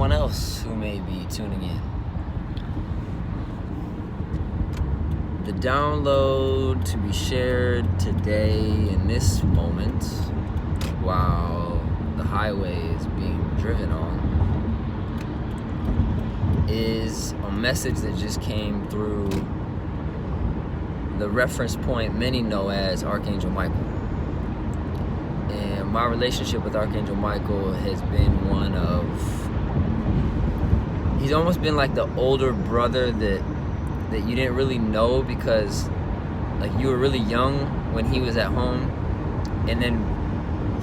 everyone else who may be tuning in. The download to be shared today in this moment while the highway is being driven on is a message that just came through the reference point many know as Archangel Michael. And my relationship with Archangel Michael has been one of, he's almost been like the older brother that you didn't really know because like you were really young when he was at home and then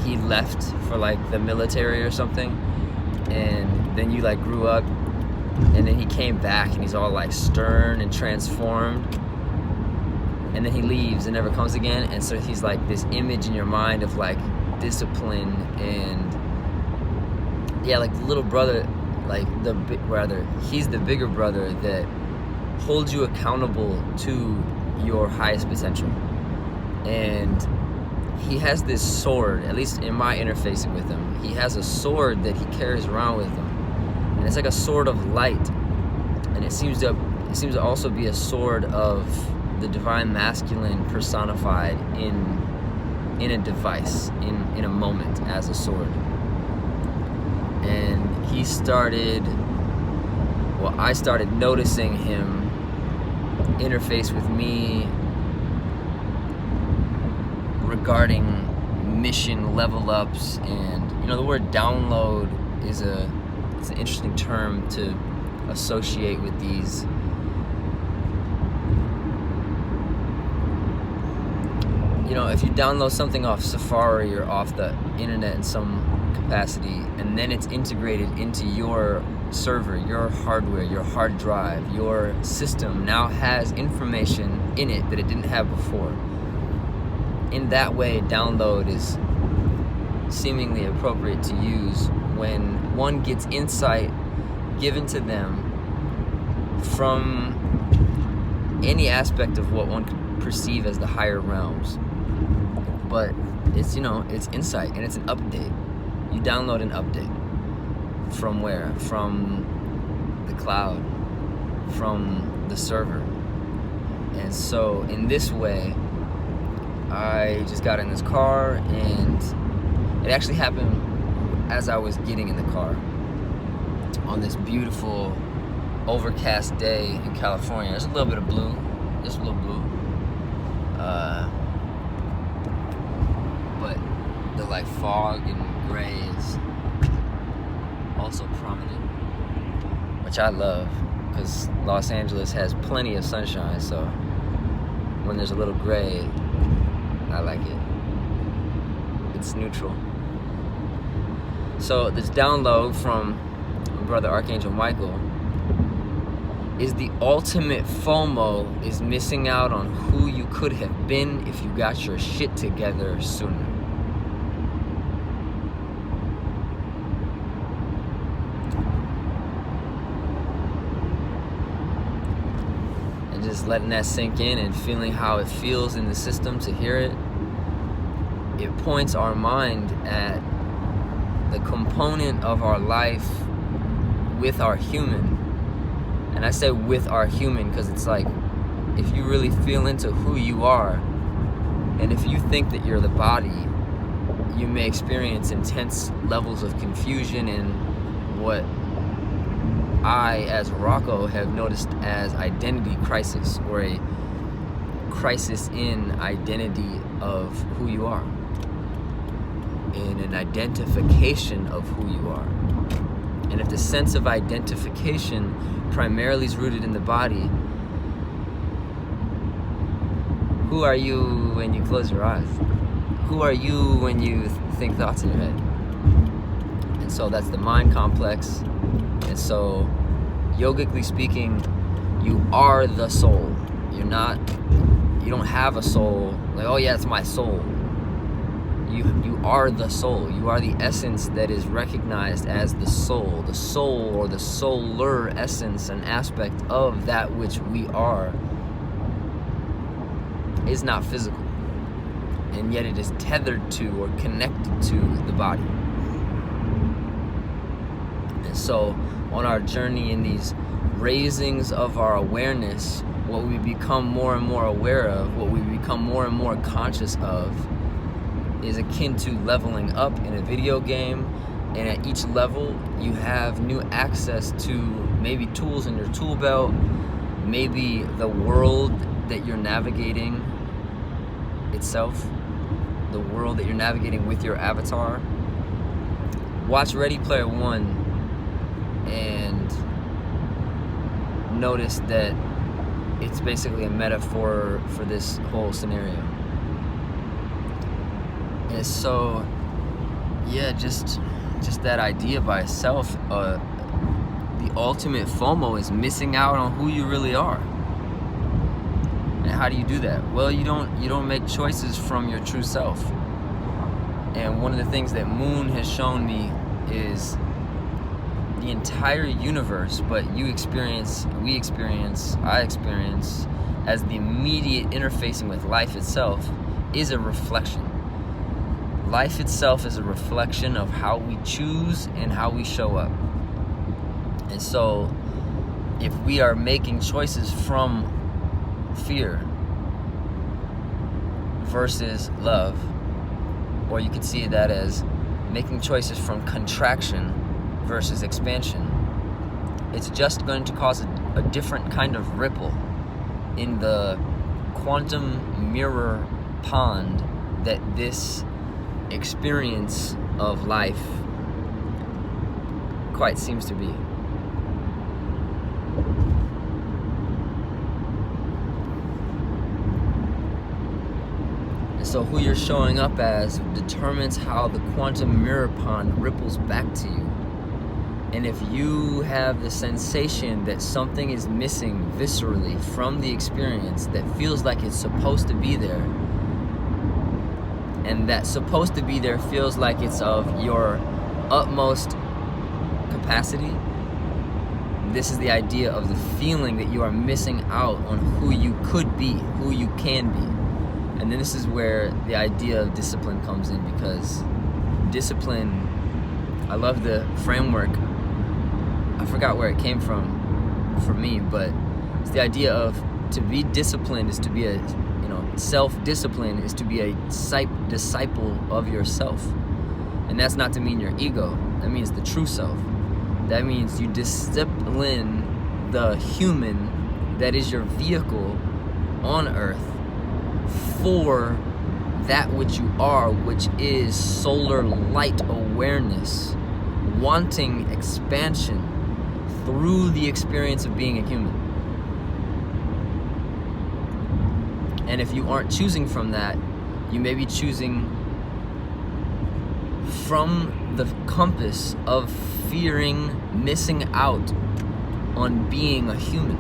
he left for like the military or something, and then you like grew up and then he came back and he's all like stern and transformed, and then he leaves and never comes again. And so he's like this image in your mind of like discipline and like the little brother, like he's the bigger brother that holds you accountable to your highest potential. And he has this sword, at least in my interfacing with him, he has a sword that he carries around with him, and it's like a sword of light, and it seems to also be a sword of the divine masculine personified in a device, in a moment, as a sword. And I started noticing him interface with me regarding mission level ups. And the word download is it's an interesting term to associate with these if you download something off Safari or off the internet in some capacity, and then it's integrated into your server, your hardware, your hard drive, your system now has information in it that it didn't have before. In that way, download is seemingly appropriate to use when one gets insight given to them from any aspect of what one could perceive as the higher realms. But it's it's insight, and it's an update. You download an update from where? From the cloud, from the server. And so in this way, I just got in this car, and it actually happened as I was getting in the car on this beautiful overcast day in California. There's a little bit of blue, just a little blue. But the like fog and gray is also prominent, which I love because Los Angeles has plenty of sunshine. So when there's a little gray, I like it. It's neutral. So this download from my brother Archangel Michael is the ultimate FOMO is missing out on who you could have been if you got your shit together sooner. And just letting that sink in and feeling how it feels in the system to hear it, it points our mind at the component of our life with our human. And I say with our human because it's like, if you really feel into who you are, and if you think that you're the body, you may experience intense levels of confusion and what I, as Rocco, have noticed as identity crisis, or a crisis in identity of who you are, in an identification of who you are. And if the sense of identification primarily is rooted in the body, who are you when you close your eyes? Who are you when you think thoughts in your head? And so that's the mind complex. And so, yogically speaking, you are the soul. You don't have a soul, like, oh yeah, it's my soul. You are the soul. You are the essence that is recognized as the soul. The soul, or the solar essence, an aspect of that which we are, is not physical. And yet it is tethered to or connected to the body. And so on our journey in these raisings of our awareness, what we become more and more aware of, what we become more and more conscious of, is akin to leveling up in a video game. And at each level, you have new access to maybe tools in your tool belt, maybe the world that you're navigating itself, the world that you're navigating with your avatar. Watch Ready Player One and notice that it's basically a metaphor for this whole scenario. And so, yeah, just that idea by itself, the ultimate FOMO is missing out on who you really are. And how do you do that? Well, you don't make choices from your true self. And one of the things that Moon has shown me is the entire universe, but I experience, as the immediate interfacing with life itself, is a reflection. Life itself is a reflection of how we choose and how we show up. And so, if we are making choices from fear versus love, or you could see that as making choices from contraction versus expansion, it's just going to cause a different kind of ripple in the quantum mirror pond that this experience of life quite seems to be. And so who you're showing up as determines how the quantum mirror pond ripples back to you. And if you have the sensation that something is missing viscerally from the experience that feels like it's supposed to be there, and that supposed to be there feels like it's of your utmost capacity, this is the idea of the feeling that you are missing out on who you could be, who you can be. And then this is where the idea of discipline comes in, because discipline, I love the framework. I forgot where it came from for me, but it's the idea of to be disciplined is to be a, self-discipline is to be a disciple of yourself. And that's not to mean your ego. That means the true self. That means you discipline the human that is your vehicle on earth for that which you are, which is solar light awareness, wanting expansion through the experience of being a human. And if you aren't choosing from that, you may be choosing from the compass of fearing missing out on being a human,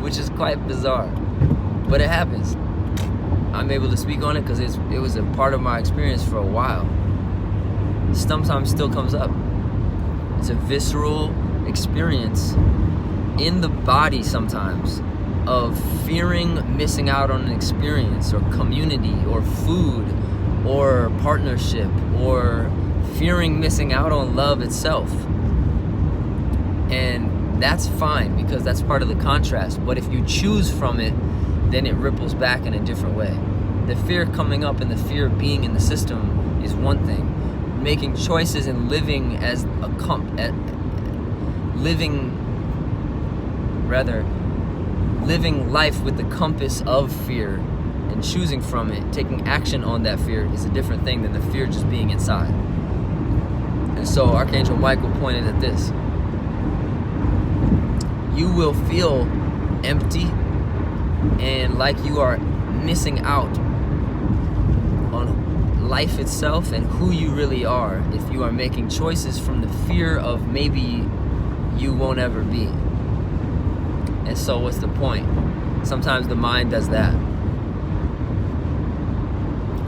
which is quite bizarre, but it happens. I'm able to speak on it because it was a part of my experience for a while. Sometimes still comes up. It's a visceral experience in the body sometimes of fearing missing out on an experience or community or food or partnership, or fearing missing out on love itself. And that's fine, because that's part of the contrast. But if you choose from it, then it ripples back in a different way. The fear coming up and the fear of being in the system is one thing. Making choices and living as living life with the compass of fear and choosing from it, taking action on that fear, is a different thing than the fear just being inside. And so Archangel Michael pointed at this. You will feel empty and like you are missing out on life itself and who you really are if you are making choices from the fear of maybe you won't ever be. And so what's the point? Sometimes the mind does that.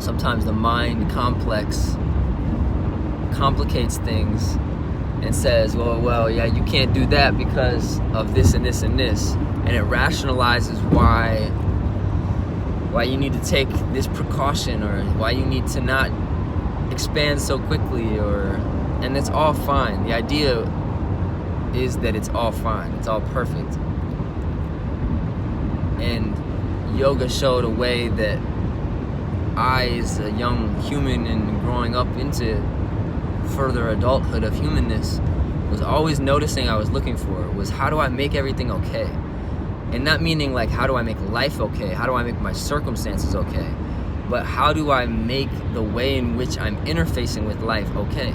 Sometimes the mind complicates things and says, well, yeah, you can't do that because of this and this and this. And it rationalizes why you need to take this precaution, or why you need to not expand so quickly, And it's all fine. The idea is that it's all fine. It's all perfect. And yoga showed a way that I, as a young human and growing up into further adulthood of humanness, was always noticing I was looking for was, how do I make everything okay? And not meaning like, how do I make life okay? How do I make my circumstances okay? But how do I make the way in which I'm interfacing with life okay?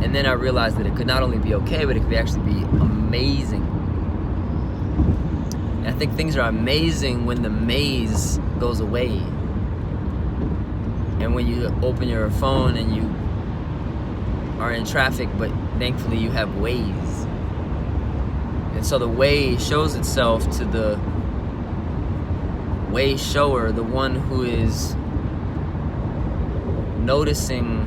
And then I realized that it could not only be okay, but it could actually be amazing. And I think things are amazing when the maze goes away. And when you open your phone and you are in traffic, but thankfully you have Waze. And so the way shows itself to the way shower, the one who is noticing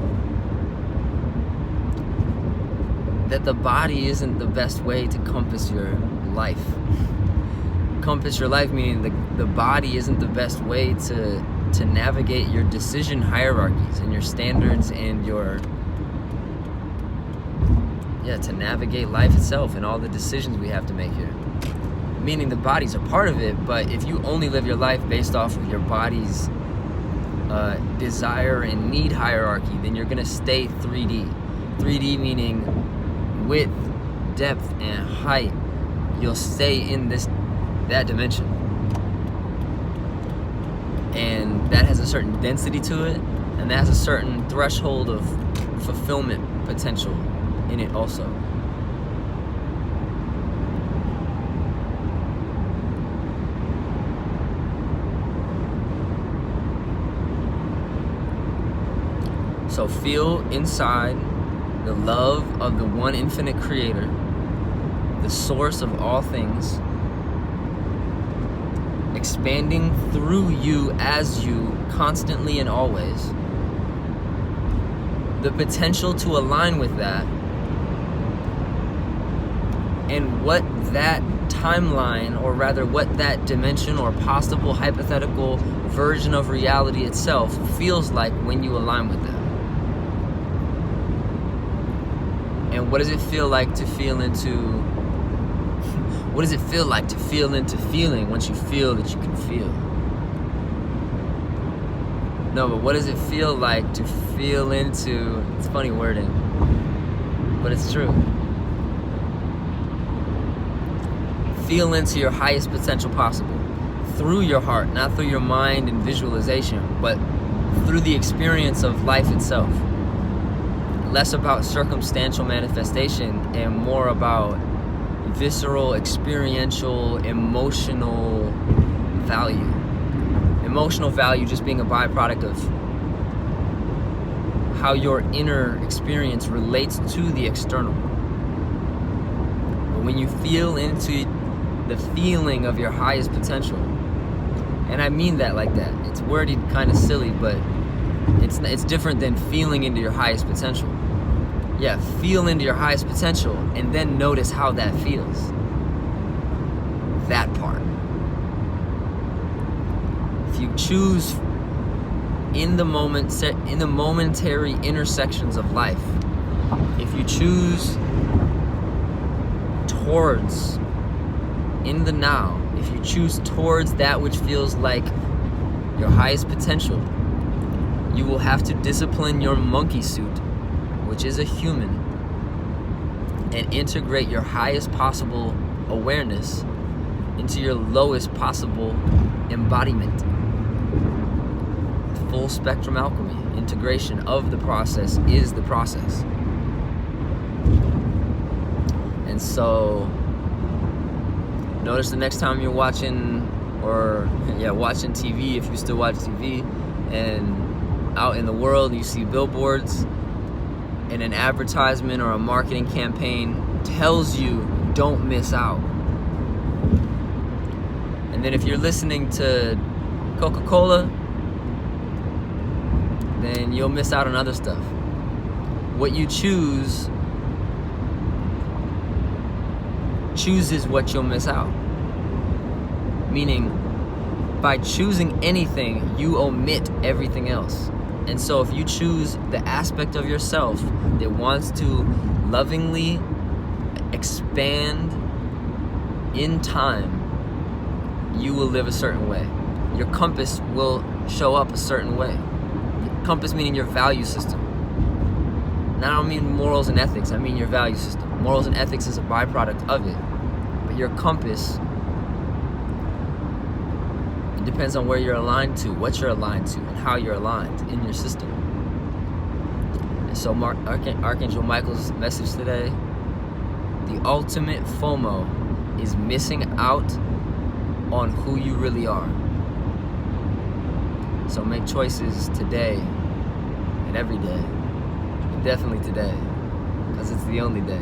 that the body isn't the best way to compass your life. Compass your life meaning the body isn't the best way to navigate your decision hierarchies and your standards and your to navigate life itself and all the decisions we have to make here. Meaning the body's a part of it, but if you only live your life based off of your body's desire and need hierarchy, then you're gonna stay 3D. 3D meaning width, depth, and height. You'll stay in that dimension. And that has a certain density to it, and that has a certain threshold of fulfillment potential in it also. So feel inside the love of the one infinite creator, the source of all things, expanding through you as you constantly and always. The potential to align with that, and what that timeline, or rather what that dimension or possible hypothetical version of reality itself feels like when you align with that. And what does it feel like to feel into what does it feel like to feel into feeling once you feel that you can feel? No, but what does it feel like to feel into, it's funny wording, but it's true. Feel into your highest potential possible through your heart, not through your mind and visualization, but through the experience of life itself. Less about circumstantial manifestation and more about visceral, experiential, emotional value. Emotional value just being a byproduct of how your inner experience relates to the external. But when you feel into the feeling of your highest potential, and I mean that like that, it's worded kind of silly, but it's different than feeling into your highest potential. Yeah, feel into your highest potential and then notice how that feels. That part. If you choose in the momentary intersections of life, if you choose towards, in the now, if you choose towards that which feels like your highest potential, you will have to discipline your monkey suit, which is a human, and integrate your highest possible awareness into your lowest possible embodiment. Full spectrum alchemy, integration of the process is the process. And so notice the next time you're watching TV, if you still watch TV, and out in the world you see billboards and an advertisement or a marketing campaign tells you don't miss out. And then if you're listening to Coca-Cola, then you'll miss out on other stuff. What you chooses what you'll miss out. Meaning, by choosing anything, you omit everything else. And so if you choose the aspect of yourself that wants to lovingly expand in time, you will live a certain way. Your compass will show up a certain way. Compass meaning your value system. And I don't mean morals and ethics, I mean your value system. Morals and ethics is a byproduct of it. But your compass, it depends on where you're aligned to, what you're aligned to, and how you're aligned in your system. And so Archangel Michael's message today, the ultimate FOMO is missing out on who you really are. So make choices today and every day. But definitely today, because it's the only day.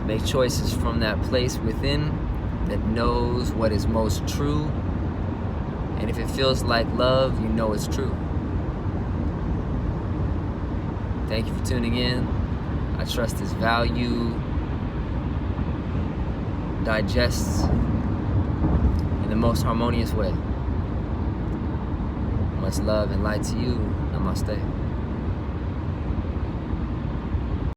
Make choices from that place within that knows what is most true. And if it feels like love, you know it's true. Thank you for tuning in. I trust this value digests in the most harmonious way. Much love and light to you. Namaste.